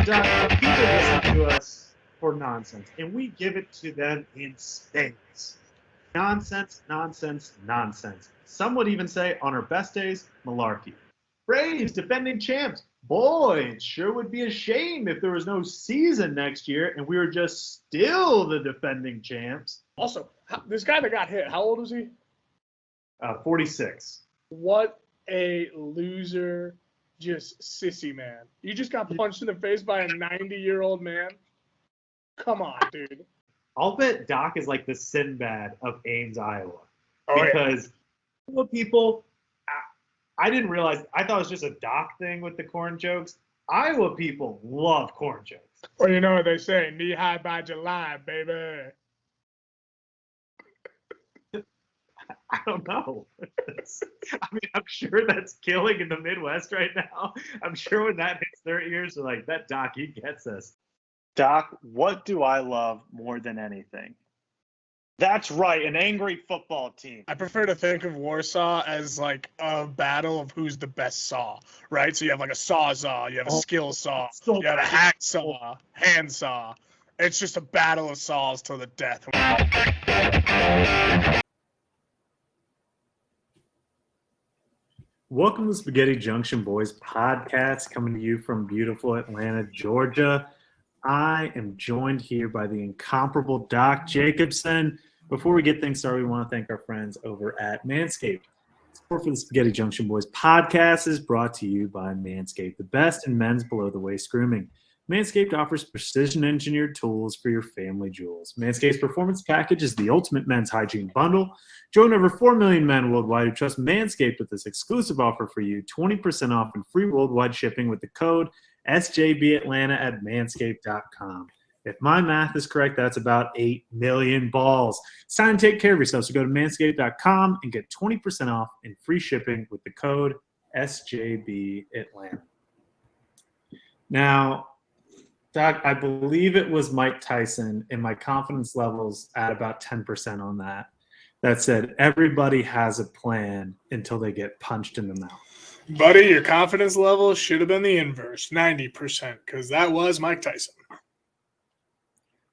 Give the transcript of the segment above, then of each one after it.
Doc, people listen to us for nonsense, and we give it to them in spades. Nonsense, nonsense, nonsense. Some would even say, on our best days, malarkey. Braves, defending champs. Boy, it sure would be a shame if there was no season next year and we were just still the defending champs. Also, this guy that got hit, how old was he? 46. What a loser, just sissy man. You just got punched in the face by a 90-year-old man? Come on, dude. I'll bet Doc is like the Sinbad of Ames, Iowa. Oh, because people, I didn't realize, I thought it was just a Doc thing with the corn jokes. Iowa people love corn jokes. Well, you know what they say, knee high by July, baby. I don't know. I mean, I'm sure that's killing in the Midwest right now. I'm sure when that hits their ears, they're like, that Doc, he gets us. Doc, what do I love more than anything? That's right, an angry football team. I prefer to think of Warsaw as like a battle of who's the best saw, right? So you have like a sawzall, you have a skill saw, you have a hacksaw, handsaw. It's just a battle of saws till the death. Welcome to Spaghetti Junction Boys podcast, coming to you from beautiful Atlanta, Georgia. I am joined here by the incomparable Doc Jacobson. Before we get things started, we want to thank our friends over at Manscaped. Support for the Spaghetti Junction Boys podcast is brought to you by Manscaped, the best in men's below-the-waist grooming. Manscaped offers precision-engineered tools for your family jewels. Manscaped's Performance Package is the ultimate men's hygiene bundle. Join over 4 million men worldwide who trust Manscaped with this exclusive offer for you, 20% off and free worldwide shipping with the code SJBAtlanta at manscaped.com. If my math is correct, that's about 8 million balls. It's time to take care of yourself, so go to manscaped.com and get 20% off and free shipping with the code SJBAtlanta. Now, Doc, I believe it was Mike Tyson, and my confidence level's at about 10% on that. That said, everybody has a plan until they get punched in the mouth. Buddy, your confidence level should have been the inverse, 90%, because that was Mike Tyson.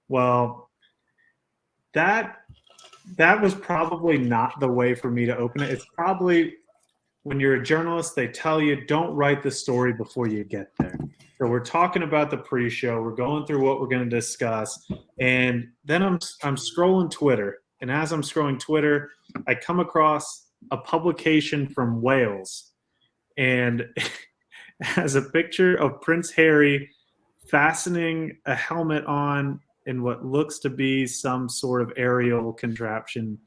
Well, that was probably not the way for me to open it. It's probably when you're a journalist, they tell you don't write the story before you get there. So we're talking about the pre-show. We're going through what we're going to discuss, and then I'm scrolling Twitter, and as I'm scrolling Twitter, I come across a publication from Wales, and it has a picture of Prince Harry fastening a helmet on in what looks to be some sort of aerial contraption.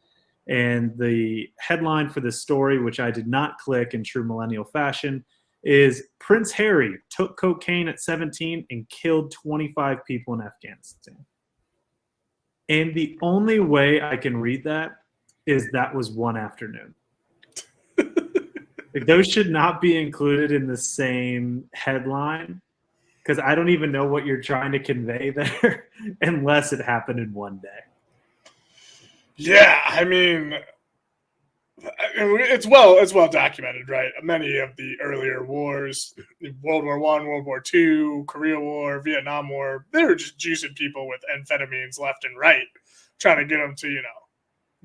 And the headline for this story, which I did not click in true millennial fashion, is Prince Harry took cocaine at 17 and killed 25 people in Afghanistan. And the only way I can read that is that was one afternoon. Like, those should not be included in the same headline, because I don't even know what you're trying to convey there unless it happened in one day. Yeah, I mean, it's well documented, right? Many of the earlier wars, World War I, World War II, Korea War, Vietnam War, they were just juicing people with amphetamines left and right, trying to get them to,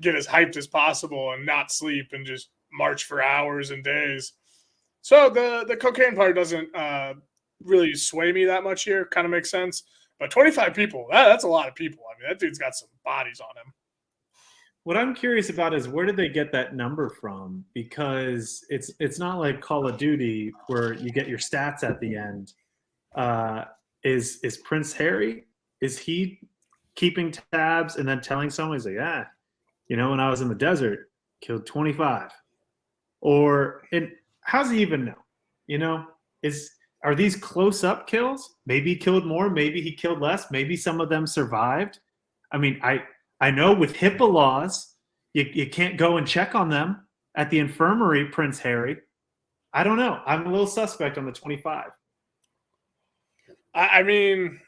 get as hyped as possible and not sleep and just march for hours and days. So the cocaine part doesn't really sway me that much here. Kind of makes sense. But 25 people, that's a lot of people. I mean, that dude's got some bodies on him. What I'm curious about is where did they get that number from? Because it's not like Call of Duty where you get your stats at the end. Is Prince Harry, is he keeping tabs and then telling someone, he's like, when I was in the desert, killed 25? Or how does he even know? Are these close-up kills? Maybe he killed more, maybe he killed less, maybe some of them survived. I mean, I know with HIPAA laws, you can't go and check on them at the infirmary, Prince Harry. I don't know. I'm a little suspect on the 25. I mean,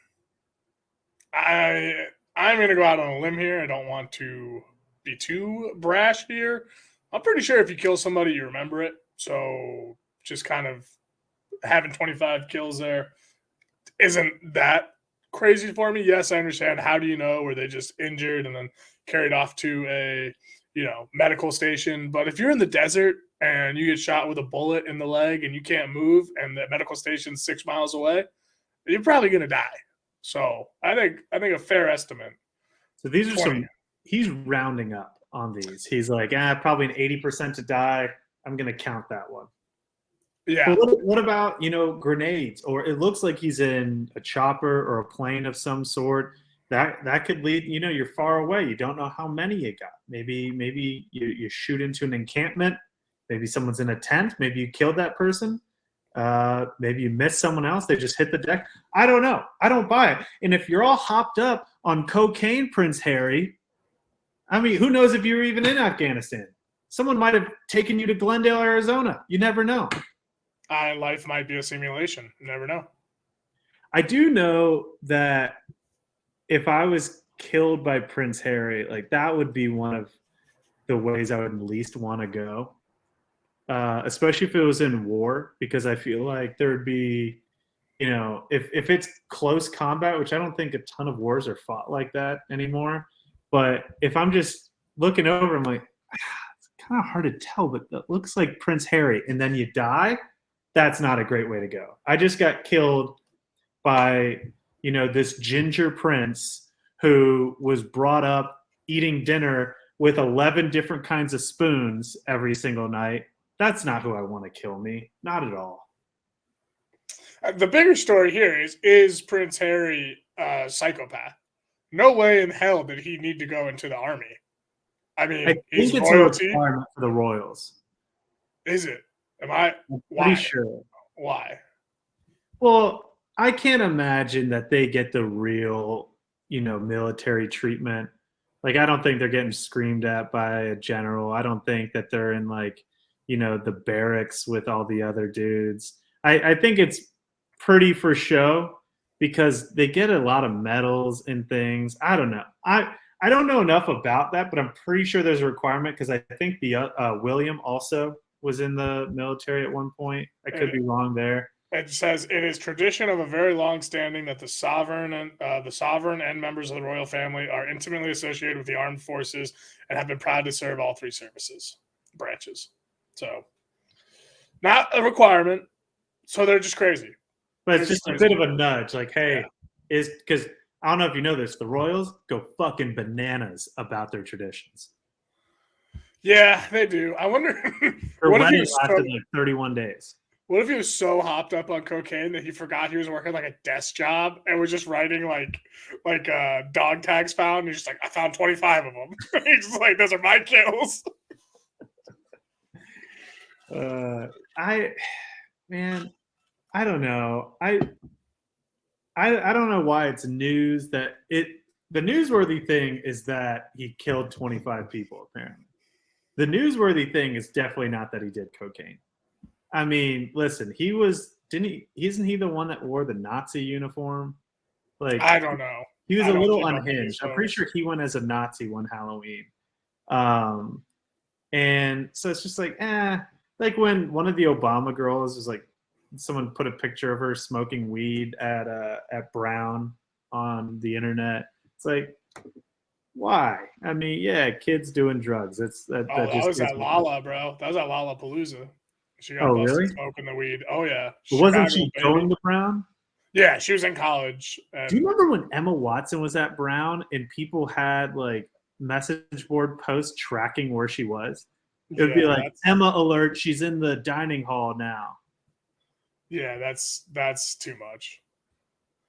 I'm going to go out on a limb here. I don't want to be too brash here. I'm pretty sure if you kill somebody, you remember it. So just kind of having 25 kills there, isn't that crazy for me. Yes, I understand. How do you know? Were they just injured and then carried off to a medical station? But if you're in the desert and you get shot with a bullet in the leg and you can't move, and the medical station's 6 miles away, you're probably gonna die. So I think a fair estimate. So these are 20. he's rounding up on these. He's like, probably an 80% to die. I'm going to count that one. Yeah. But what about, grenades? Or it looks like he's in a chopper or a plane of some sort. That could lead, you're far away. You don't know how many you got. Maybe you shoot into an encampment. Maybe someone's in a tent. Maybe you killed that person. Maybe you missed someone else. They just hit the deck. I don't know. I don't buy it. And if you're all hopped up on cocaine, Prince Harry, I mean, who knows if you were even in Afghanistan? Someone might have taken you to Glendale, Arizona. You never know. Life might be a simulation. You never know. I do know that if I was killed by Prince Harry, like that would be one of the ways I would least want to go. Especially if it was in war, because I feel like there'd be, if it's close combat, which I don't think a ton of wars are fought like that anymore. But if I'm just looking over, I'm like, it's kind of hard to tell, but it looks like Prince Harry, and then you die. That's not a great way to go. I just got killed by, this ginger prince who was brought up eating dinner with 11 different kinds of spoons every single night. That's not who I want to kill me. Not at all. The bigger story here is Prince Harry a psychopath? No way in hell did he need to go into the army. I mean, I think he's it's royalty. a requirement for the royals. Is it? Am I? I'm Why? pretty sure. Why? Well, I can't imagine that they get the real, military treatment. Like, I don't think they're getting screamed at by a general. I don't think that they're in, like, the barracks with all the other dudes. I think it's pretty for show because they get a lot of medals and things. I don't know. I don't know enough about that, but I'm pretty sure there's a requirement because I think the William also was in the military at one point. I could be wrong there. It says it is tradition of a very long standing that the sovereign and members of the royal family are intimately associated with the armed forces and have been proud to serve all three branches. So, not a requirement. So they're just crazy. But it's just a bit of a nudge, like, hey, is because I don't know if you know this, the royals go fucking bananas about their traditions. Yeah, they do. I wonder. Their wedding lasted like 31 days. What if he was so hopped up on cocaine that he forgot he was working like a desk job and was just writing like dog tags found? And he's just like, I found 25 of them. He's just like, those are my kills. I don't know. I don't know why it's news that the newsworthy thing is that he killed 25 people, apparently. The newsworthy thing is definitely not that he did cocaine. I mean, listen, isn't he the one that wore the Nazi uniform? Like, I don't know. He was a little unhinged. I'm pretty sure he went as a Nazi one Halloween. And so it's just like, like when one of the Obama girls was like, someone put a picture of her smoking weed at Brown on the internet. It's like, why? I mean, yeah, kids doing drugs. That was at Lala, bro. That was at Lollapalooza. She got busted really? Smoking the weed. Oh yeah. Wasn't she going to Brown? Yeah, she was in college. Do you remember when Emma Watson was at Brown and people had like message board posts tracking where she was? It would be like, Emma alert, she's in the dining hall now. Yeah, that's too much.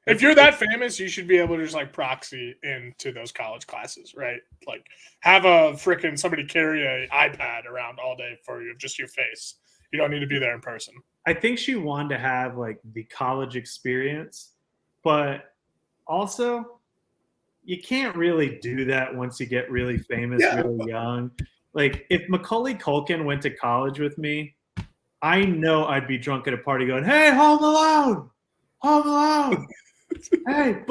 If you're that famous, you should be able to just like proxy into those college classes, right? Like have somebody carry an iPad around all day for you, just your face. You don't need to be there in person. I think she wanted to have like the college experience, but also you can't really do that once you get really famous, really young. Like if Macaulay Culkin went to college with me, I know I'd be drunk at a party going, hey, Home Alone! Home Alone! Hey,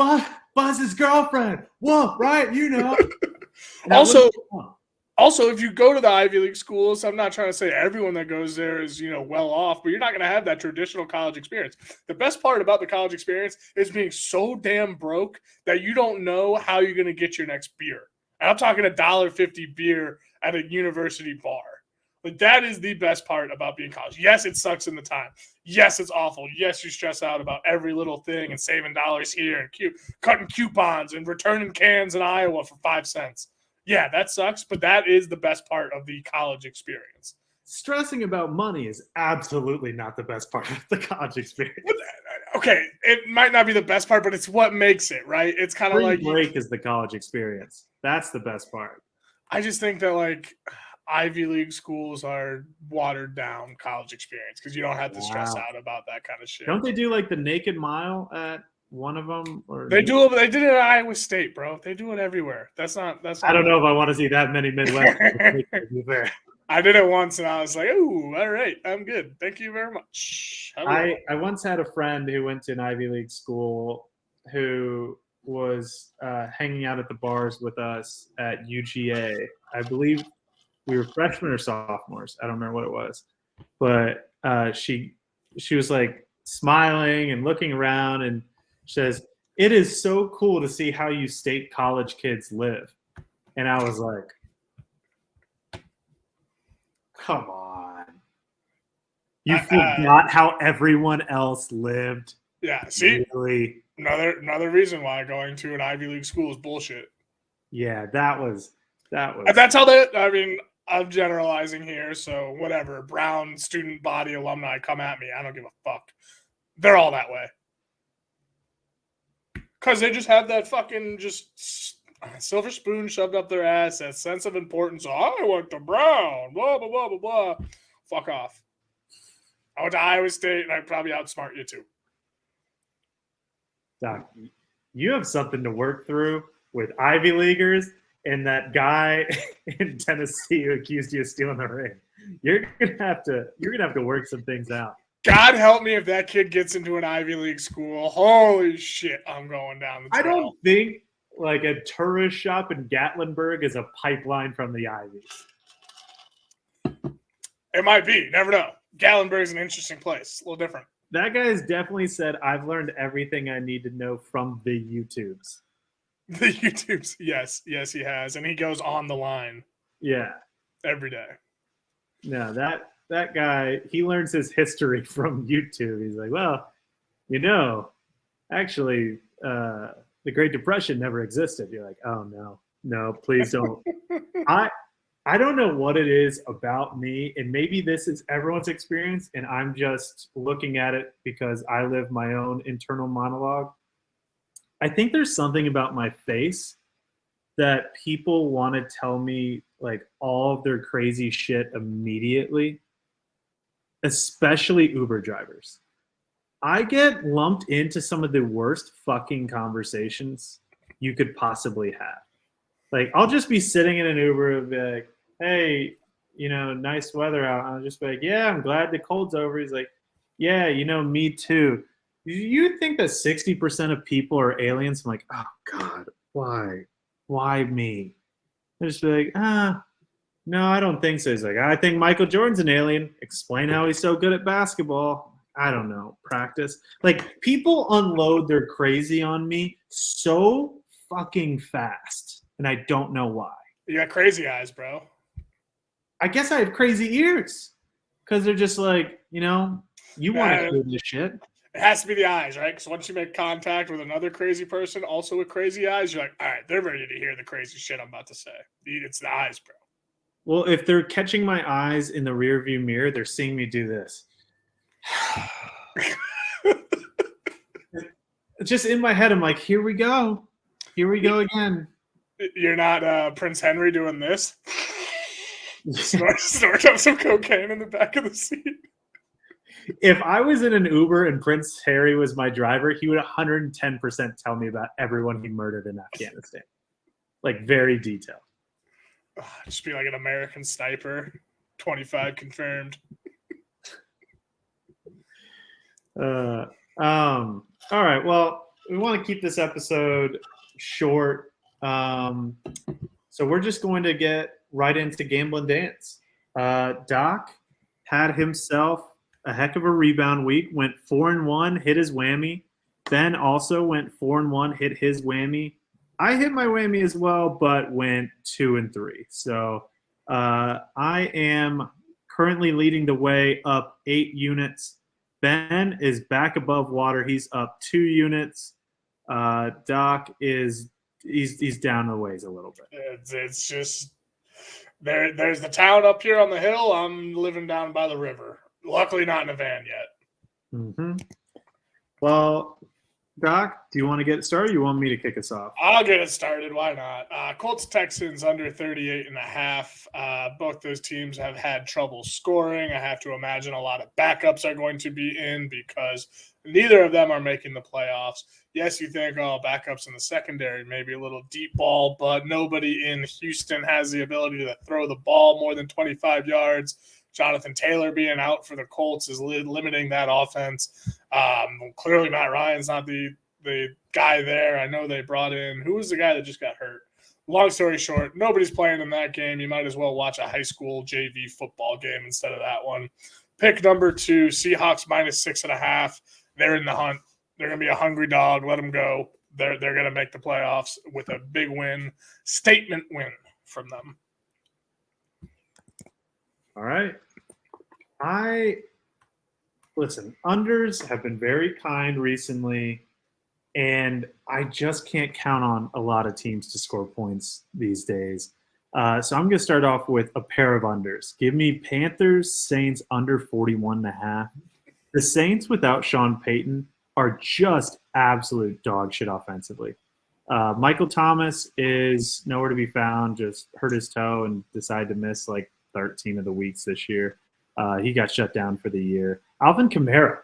Buzz's girlfriend! Whoa, right? You know. Also, Also, if you go to the Ivy League schools, I'm not trying to say everyone that goes there is, well off, but you're not going to have that traditional college experience. The best part about the college experience is being so damn broke that you don't know how you're going to get your next beer. And I'm talking $1.50 beer at a university bar. Like, that is the best part about being college. Yes, it sucks in the time. Yes, it's awful. Yes, you stress out about every little thing and saving dollars here and cutting coupons and returning cans in Iowa for 5 cents. Yeah, that sucks, but that is the best part of the college experience. Stressing about money is absolutely not the best part of the college experience. Okay, it might not be the best part, but it's what makes it, right? It's kind of like break is the college experience. That's the best part. I just think that like Ivy League schools are watered down college experience because you don't have to stress out about that kind of shit. Don't they do like the naked mile at one of them? Or they do it. They did it at Iowa State, bro. They do it everywhere. That's not. I don't know if I want to see that many Midwest. I did it once, and I was like, "Oh, all right, I'm good. Thank you very much." I once had a friend who went to an Ivy League school who was hanging out at the bars with us at UGA. I believe we were freshmen or sophomores. I don't remember what it was, but she was like smiling and looking around, and she says, "It is so cool to see how you state college kids live." And I was like, come on. You forgot how everyone else lived? Yeah, see? Really? Another reason why going to an Ivy League school is bullshit. Yeah, that was. And that's how I'm generalizing here, so whatever. Brown student body alumni come at me. I don't give a fuck. They're all that way. Because they just have that fucking just silver spoon shoved up their ass, that sense of importance. I went to Brown, blah, blah, blah, blah, blah. Fuck off. I went to Iowa State, and I'd probably outsmart you too. Doc, you have something to work through with Ivy Leaguers and that guy in Tennessee who accused you of stealing the ring. You're gonna have to work some things out. God help me if that kid gets into an Ivy League school. Holy shit, I'm going down the trail. I don't think like a tourist shop in Gatlinburg is a pipeline from the Ivies. It might be. Never know. Gatlinburg is an interesting place. A little different. That guy has definitely said, I've learned everything I need to know from the YouTubes. The YouTubes, yes, he has. And he goes on the line. Yeah. Every day. No, that guy, he learns his history from YouTube. He's like, well, actually, the Great Depression never existed. You're like, oh, no, please don't. I don't know what it is about me, and maybe this is everyone's experience, and I'm just looking at it because I live my own internal monologue. I think there's something about my face that people want to tell me like all of their crazy shit immediately, especially Uber drivers. I get lumped into some of the worst fucking conversations you could possibly have. Like, I'll just be sitting in an Uber and be like, hey, nice weather out. I'll just be like, yeah, I'm glad the cold's over. He's like, yeah, me too. You think that 60% of people are aliens? I'm like, oh, God, why? Why me? I just be like, no, I don't think so. He's like, I think Michael Jordan's an alien. Explain how he's so good at basketball. I don't know. Practice. Like, people unload their crazy on me so fucking fast, and I don't know why. You got crazy eyes, bro. I guess I have crazy ears because they're just like, you want to do this shit. It has to be the eyes, right? Because once you make contact with another crazy person, also with crazy eyes, you're like, all right, they're ready to hear the crazy shit I'm about to say. It's the eyes, bro. Well, if they're catching my eyes in the rearview mirror, they're seeing me do this. It's just in my head. I'm like, here we go. Here we go again. You're not Prince Henry doing this? Snort up some cocaine in the back of the seat. If I was in an Uber and Prince Harry was my driver, he would 110% tell me about everyone he murdered in Afghanistan. Like, very detailed. Just be like an American sniper. 25 confirmed. All right. Well, we want to keep this episode short. So we're just going to get right into Gamblin dance. Doc had himself a heck of a rebound week. Went 4-1, hit his whammy. Ben also went 4-1, hit his whammy. I hit my whammy as well, but went 2-3. So I am currently leading the way, up 8 units. Ben is back above water. He's up 2 units. Doc is he's down the ways a little bit. It's just there's the town up here on the hill. I'm living down by the river. Luckily, not in a van yet. Mm-hmm. Well, Doc, do you want to get started? Or you want me to kick us off? I'll get it started. Why not? Colts Texans under 38.5. Both those teams have had trouble scoring. I have to imagine a lot of backups are going to be in because neither of them are making the playoffs. Yes, you think, backups in the secondary, maybe a little deep ball, but nobody in Houston has the ability to throw the ball more than 25 yards. Jonathan Taylor being out for the Colts is limiting that offense. Clearly, Matt Ryan's not the guy there. I know they brought in – who was the guy that just got hurt? Long story short, nobody's playing in that game. You might as well watch a high school JV football game instead of that one. Pick number 2, Seahawks -6.5. They're in the hunt. They're going to be a hungry dog. Let them go. They're going to make the playoffs with a big win, statement win from them. All right. Listen, unders have been very kind recently, and I just can't count on a lot of teams to score points these days. So I'm going to start off with a pair of unders. Give me Panthers, Saints under 41.5. The Saints without Sean Payton are just absolute dog shit offensively. Michael Thomas is nowhere to be found, just hurt his toe and decided to miss like 13 of the weeks this year. He got shut down for the year. Alvin Kamara.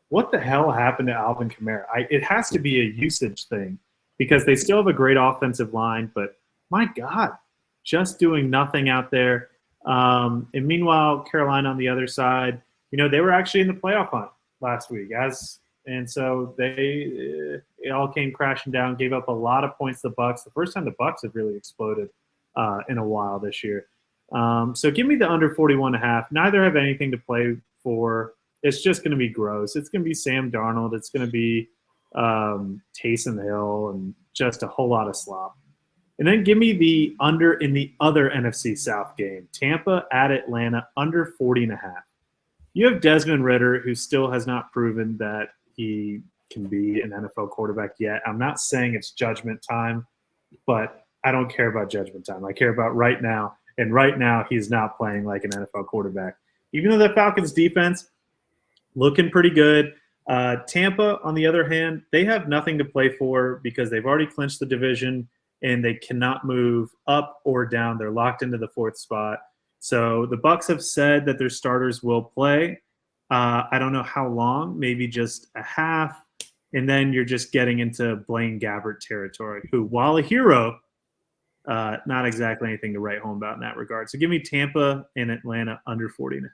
What the hell happened to Alvin Kamara? It has to be a usage thing because they still have a great offensive line, but my God, just doing nothing out there. And meanwhile, Carolina on the other side, they were actually in the playoff hunt last week. And so it all came crashing down, gave up a lot of points to the Bucs. The first time the Bucs have really exploded in a while this year. So give me the under 41.5. Neither have anything to play for. It's just going to be gross. It's going to be Sam Darnold. It's going to be Taysom Hill and just a whole lot of slop. And then give me the under in the other NFC South game. Tampa at Atlanta, under 40.5. You have Desmond Ridder, who still has not proven that he can be an NFL quarterback yet. I'm not saying it's judgment time, but I don't care about judgment time. I care about right now. And right now, he's not playing like an NFL quarterback. Even though the Falcons' defense looking pretty good. Tampa, on the other hand, they have nothing to play for because they've already clinched the division and they cannot move up or down. They're locked into the 4th spot. So the Bucs have said that their starters will play. I don't know how long, maybe just a half. And then you're just getting into Blaine Gabbert territory, who, while a hero, not exactly anything to write home about in that regard. So give me Tampa and Atlanta under 40.5.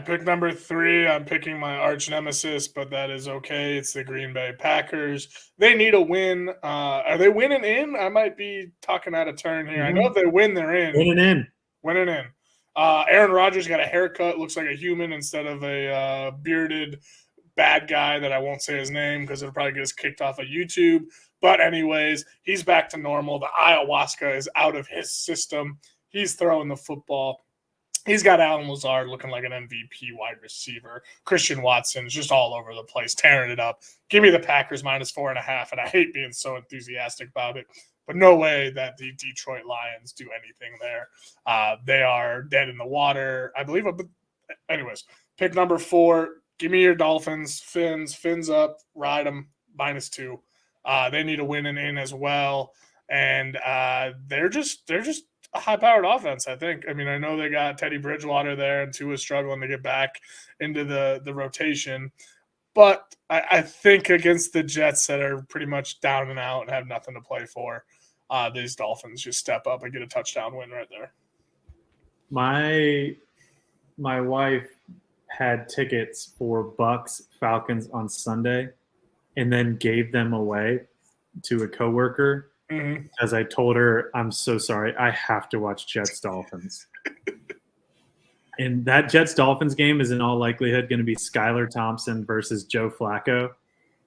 Pick number 3. I'm picking my arch nemesis, but that is okay. It's the Green Bay Packers. They need a win. Are they winning in? I might be talking out of turn here. I know if they win, they're in. Winning in. Aaron Rodgers got a haircut. Looks like a human instead of a bearded bad guy that I won't say his name because it'll probably get us kicked off of YouTube. But anyways, he's back to normal. The ayahuasca is out of his system. He's throwing the football. He's got Alan Lazard looking like an MVP wide receiver. Christian Watson's just all over the place, tearing it up. Give me the Packers -4.5, and I hate being so enthusiastic about it, but no way that the Detroit Lions do anything there. They are dead in the water, I believe. Anyways, pick number 4. Give me your Dolphins. Fins up, ride them, -2. They need a win and in as well, and they're just a high-powered offense, I think. I mean, I know they got Teddy Bridgewater there, and Tua's struggling to get back into the rotation. But I think against the Jets that are pretty much down and out and have nothing to play for, these Dolphins just step up and get a touchdown win right there. My wife had tickets for Bucks Falcons on Sunday and then gave them away to a coworker As I told her, I'm so sorry. I have to watch Jets Dolphins. And that Jets Dolphins game is in all likelihood going to be Skylar Thompson versus Joe Flacco.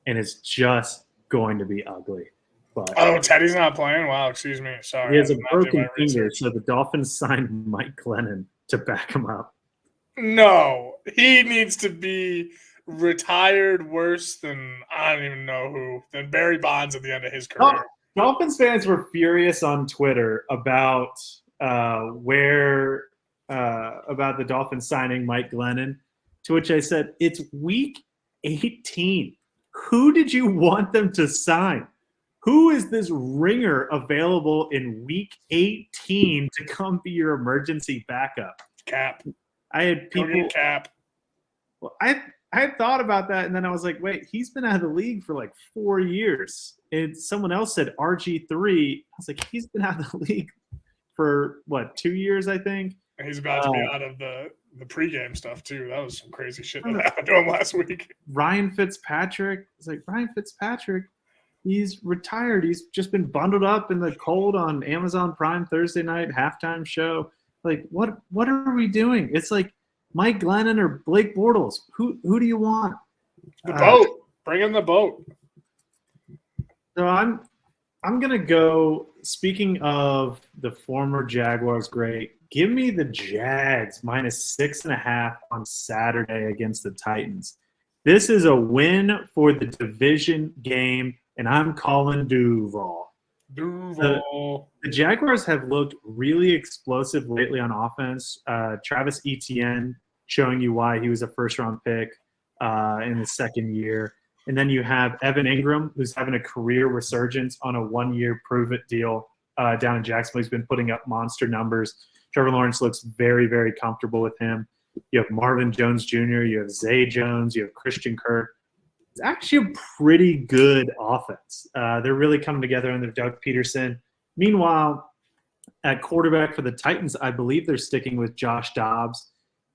And it's just going to be ugly. But Oh, Teddy's not playing? Wow, excuse me. Sorry. he has I a did not do broken my finger, research. so the Dolphins signed Mike Glennon to back him up. No, he needs to be retired worse than I don't even know who, than Barry Bonds at the end of his career. Dolphins fans were furious on Twitter about about the Dolphins signing Mike Glennon, to which I said, it's week 18. Who did you want them to sign? Who is this ringer available in week 18 to come be your emergency backup? Cap. I had Go people. get Cap. Well, I had thought about that, and then I was like, wait, he's been out of the league for like 4 years. And someone else said RG3. I was like, he's been out of the league for what, 2 years, I think. And he's about to be out of the pregame stuff too. That was some crazy shit that happened to him last week. Ryan Fitzpatrick. It's like, Ryan Fitzpatrick, he's retired. He's just been bundled up in the cold on Amazon Prime Thursday night halftime show. Like, what are we doing? It's like Mike Glennon or Blake Bortles. Who do you want? The boat. Bring in the boat. So I'm gonna go. Speaking of the former Jaguars great, give me the Jags minus 6.5 on Saturday against the Titans. This is a win for the division game, and I'm calling Duval. The Jaguars have looked really explosive lately on offense. Travis Etienne showing you why he was a first-round pick in the second year. And then you have Evan Ingram, who's having a career resurgence on a one-year prove-it deal down in Jacksonville. He's been putting up monster numbers. Trevor Lawrence looks very, very comfortable with him. You have Marvin Jones Jr., you have Zay Jones, you have Christian Kirk. It's actually a pretty good offense. They're really coming together under Doug Peterson. Meanwhile, at quarterback for the Titans, I believe they're sticking with Josh Dobbs.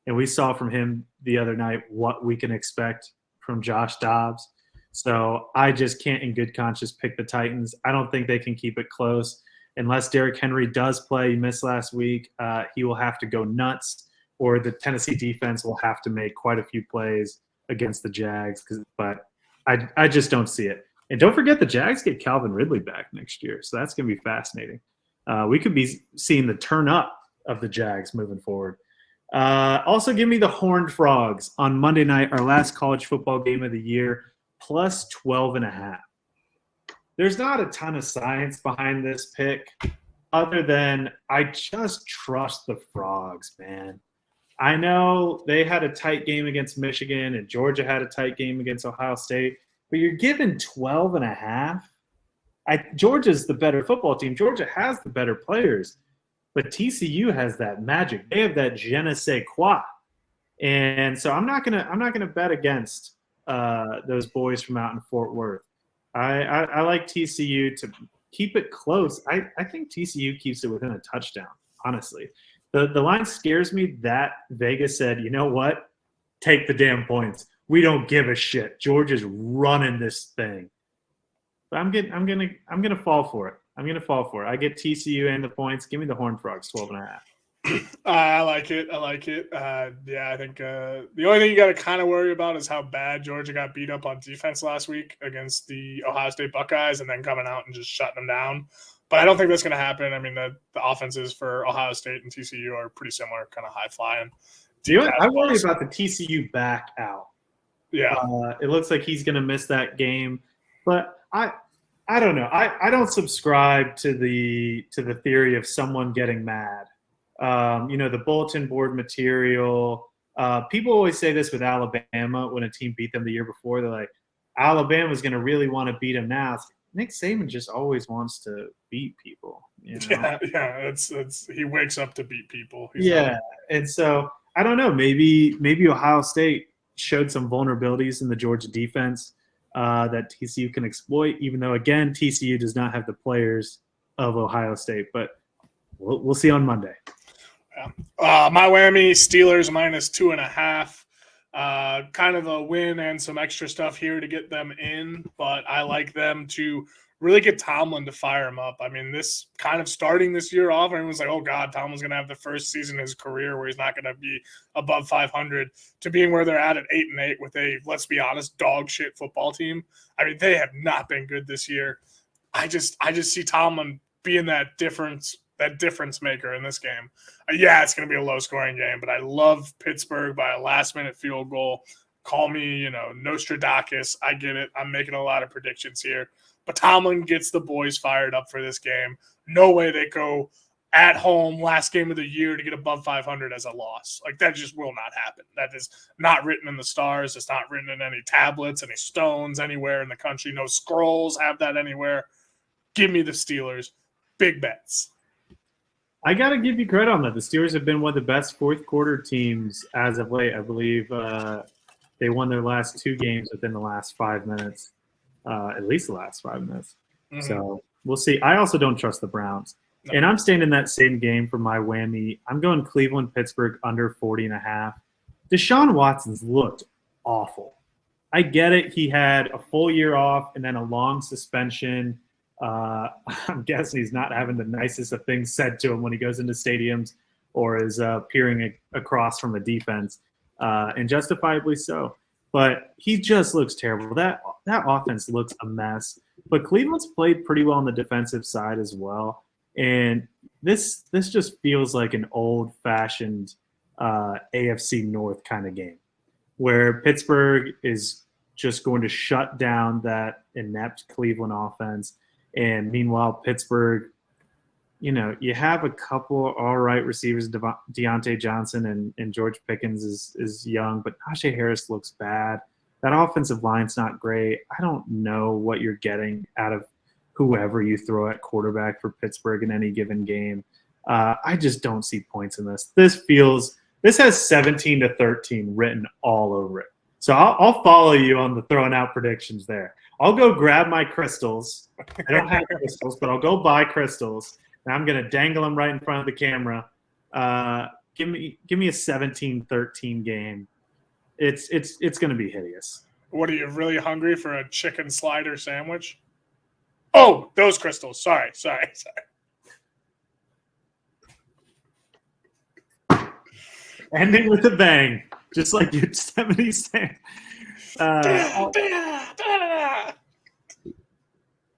And we saw from him the other night what we can expect from Josh Dobbs. So I just can't in good conscience pick the Titans. I don't think they can keep it close. Unless Derrick Henry does play, he missed last week, he will have to go nuts, or the Tennessee defense will have to make quite a few plays against the Jags. But I just don't see it. And don't forget the Jags get Calvin Ridley back next year, so that's going to be fascinating. We could be seeing the turn up of the Jags moving forward. Also, give me the Horned Frogs on Monday night, our last college football game of the year, plus 12.5. There's not a ton of science behind this pick other than I just trust the Frogs, man. I know they had a tight game against Michigan and Georgia had a tight game against Ohio State, but you're given 12.5. Georgia's the better football team. Georgia has the better players, but TCU has that magic. They have that je ne sais quoi. And so I'm not gonna bet against those boys from out in Fort Worth. I like TCU to keep it close. I think TCU keeps it within a touchdown, honestly. The line scares me that Vegas said, you know what? Take the damn points. We don't give a shit. Georgia's running this thing. But I'm gonna fall for it. I get TCU and the points. Give me the Horned Frogs, 12.5. I like it. Yeah, I think the only thing you got to kind of worry about is how bad Georgia got beat up on defense last week against the Ohio State Buckeyes and then coming out and just shutting them down. But I don't think that's going to happen. I mean, the offenses for Ohio State and TCU are pretty similar, kind of high-flying. I worry about the TCU back out. Yeah. It looks like he's going to miss that game. But I don't know. I don't subscribe to the theory of someone getting mad. The bulletin board material. People always say this with Alabama when a team beat them the year before. They're like, Alabama's going to really want to beat them now. It's like, Nick Saban just always wants to beat people. You know? Yeah. It's he wakes up to beat people. And so I don't know. Maybe Ohio State showed some vulnerabilities in the Georgia defense that TCU can exploit. Even though, again, TCU does not have the players of Ohio State, but we'll see on Monday. Yeah. Miami Steelers minus 2.5. Kind of a win and some extra stuff here to get them in, but I like them to really get Tomlin to fire him up. I mean, this kind of starting this year off, everyone's like, oh, God, Tomlin's going to have the first season in his career where he's not going to be above 500, to being where they're at 8-8 with a, let's be honest, dog shit football team. I mean, they have not been good this year. I just see Tomlin being that difference maker in this game. Yeah, it's going to be a low-scoring game, but I love Pittsburgh by a last-minute field goal. Call me, Nostradamus. I get it. I'm making a lot of predictions here. But Tomlin gets the boys fired up for this game. No way they go at home last game of the year to get above 500 as a loss. Like, that just will not happen. That is not written in the stars. It's not written in any tablets, any stones anywhere in the country. No scrolls have that anywhere. Give me the Steelers. Big bets. I got to give you credit on that. The Steelers have been one of the best fourth quarter teams as of late. I believe they won their last 2 games within the last 5 minutes, at least the last 5 minutes. Mm-hmm. So we'll see. I also don't trust the Browns. No. And I'm staying in that same game for my whammy. I'm going Cleveland-Pittsburgh under 40.5. Deshaun Watson's looked awful. I get it. He had a full year off and then a long suspension. I'm guessing he's not having the nicest of things said to him when he goes into stadiums or is peering across from the defense, and justifiably so. But he just looks terrible. That offense looks a mess. But Cleveland's played pretty well on the defensive side as well. And this just feels like an old-fashioned AFC North kind of game where Pittsburgh is just going to shut down that inept Cleveland offense. And meanwhile, Pittsburgh, you have a couple all right receivers. Deontay Johnson and George Pickens is young, but Najee Harris looks bad. That offensive line's not great. I don't know what you're getting out of whoever you throw at quarterback for Pittsburgh in any given game. I just don't see points in this. This has 17-13 written all over it. So I'll follow you on the throwing out predictions there. I'll go grab my crystals. I don't have crystals, but I'll go buy crystals, and I'm going to dangle them right in front of the camera. Give me a 17-13 game. It's going to be hideous. What, are you really hungry for a chicken slider sandwich? Oh, those crystals. Sorry. Ending with a bang, just like Yosemite Sam.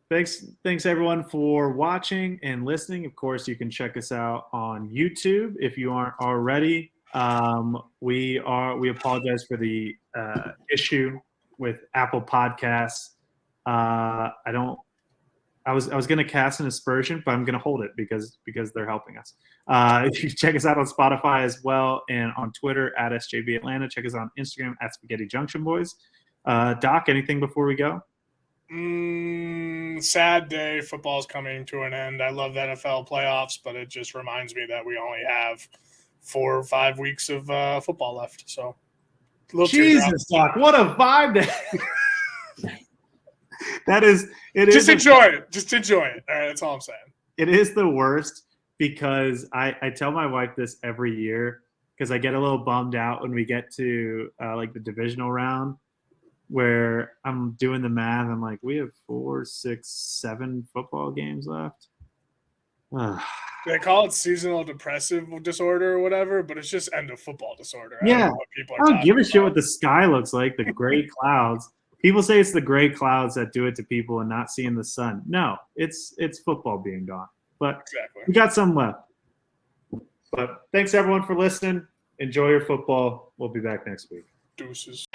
Thanks everyone for watching and listening. Of course, you can check us out on YouTube if you aren't already. We apologize for the issue with Apple Podcasts. I was going to cast an aspersion, but I'm going to hold it because they're helping us. If you check us out on Spotify as well and on Twitter at SJB Atlanta. Check us out on Instagram at Spaghetti Junction Boys. Doc, anything before we go? Sad day. Football's coming to an end. I love the NFL playoffs, but it just reminds me that we only have 4 or 5 weeks of football left. So, Jesus, Doc, what a vibe that is. Just enjoy it. Just enjoy it. All right, that's all I'm saying. It is the worst because I tell my wife this every year because I get a little bummed out when we get to like the divisional round where I'm doing the math. I'm like, we have 4, 6, 7 football games left. They call it seasonal depressive disorder or whatever, but it's just end of football disorder. Yeah, I don't give a shit what the sky looks like, the gray clouds. People say it's the gray clouds that do it to people and not seeing the sun. No, it's football being gone. But exactly. We got some left. But thanks, everyone, for listening. Enjoy your football. We'll be back next week. Deuces.